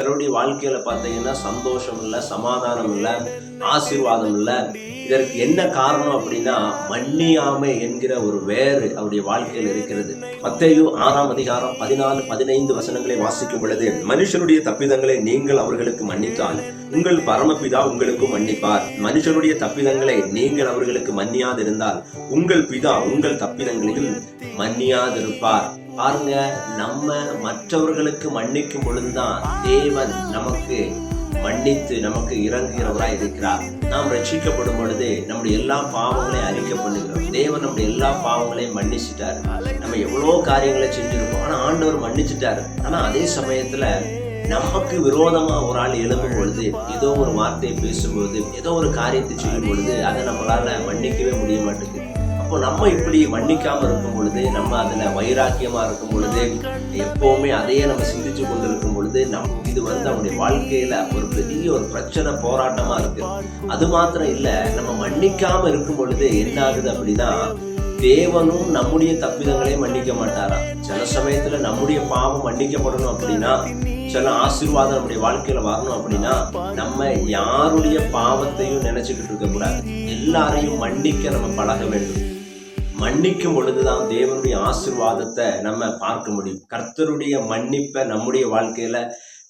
சிலருடைய வாழ்க்கையில பார்த்தீங்கன்னா சந்தோஷம் இல்லை, சமாதானம் இல்லை, ஆசீர்வாதம் இல்லை. இதற்கு என்ன காரணம் அப்படின்னா மன்னியாமை என்கிற ஒரு வேறு அவருடைய வாழ்க்கையில் இருக்கிறது. மத்தேயு 6ஆம் அதிகாரம் 14, 15 வசனங்களை வாசிக்கும் பொழுது, மனுஷருடைய தப்பிதங்களை நீங்கள் அவர்களுக்கு மன்னித்தால் உங்கள் பரமபிதா உங்களுக்கு மன்னிப்பார். மனுஷருடைய தப்பிதங்களை நீங்கள் அவர்களுக்கு மன்னியாதிருந்தால் உங்கள் பிதா உங்கள் தப்பிதங்களையும் மன்னியாதிருப்பார். பாருங்க, நம்ம மற்றவர்களுக்கு மன்னிக்கும் பொழுதுதான் தேவன் நமக்கு மன்னித்து நமக்கு இறங்குகிறவராய் இருக்கிறார். நாம் ரட்சிக்கப்படும் பொழுது நம்முடைய எல்லா பாவங்களையும் அறிக்கை பண்ணுகிறோம். தேவன் நம்முடைய எல்லா பாவங்களையும் மன்னிச்சுட்டாரு. நம்ம எவ்வளோ காரியங்களை செஞ்சிருக்கோம், ஆனா ஆண்டவர் மன்னிச்சுட்டாரு. ஆனா அதே சமயத்துல நமக்கு விரோதமா ஒரு ஆள் எழும்பும் பொழுது, ஏதோ ஒரு வார்த்தையை பேசும்பொழுது, ஏதோ ஒரு காரியத்தை செய்யும் பொழுது அதை நம்மளால மன்னிக்கவே முடிய மாட்டேங்குது. அப்போ நம்ம இப்படி மன்னிக்காம இருக்கும் பொழுது, நம்ம அதுல வைராக்கியமா இருக்கும் பொழுது, எப்பவுமே அதையே நம்ம சிந்திச்சு கொண்டு இருக்கும் பொழுது, இது நம்முடைய வாழ்க்கையில ஒரு பெரிய ஒரு பிரச்சனை, போராட்டமா இருக்கு. அது மாத்திரம் இல்ல, நம்ம மன்னிக்காம இருக்கும் பொழுது என்ன ஆகுது அப்படின்னா, தேவனும் நம்முடைய தப்பிதங்களே மன்னிக்க மாட்டாராம். சில சமயத்துல நம்முடைய பாவம் மன்னிக்கப்படணும் அப்படின்னா, சில ஆசீர்வாதம் நம்முடைய வாழ்க்கையில வரணும் அப்படின்னா, நம்ம யாருடைய பாவத்தையும் நினைச்சுக்கிட்டு இருக்க கூடாது. எல்லாரையும் மன்னிக்க நம்ம பழக வேண்டும். மன்னிக்கும் பொழுதுதான் தேவனுடைய ஆசீர்வாதத்தை நம்ம பார்க்க முடியும். கர்த்தருடைய மன்னிப்பை நம்முடைய வாழ்க்கையில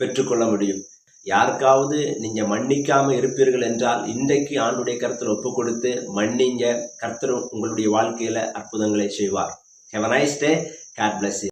பெற்றுக்கொள்ள முடியும். யாருக்காவது நீங்க மன்னிக்காம இருப்பீர்கள் என்றால் இன்றைக்கு ஆண்டுடைய கருத்துல ஒப்பு கொடுத்து மன்னிங்க. கர்த்தர் உங்களுடைய வாழ்க்கையில அற்புதங்களை செய்வார். Have a nice day. God bless you.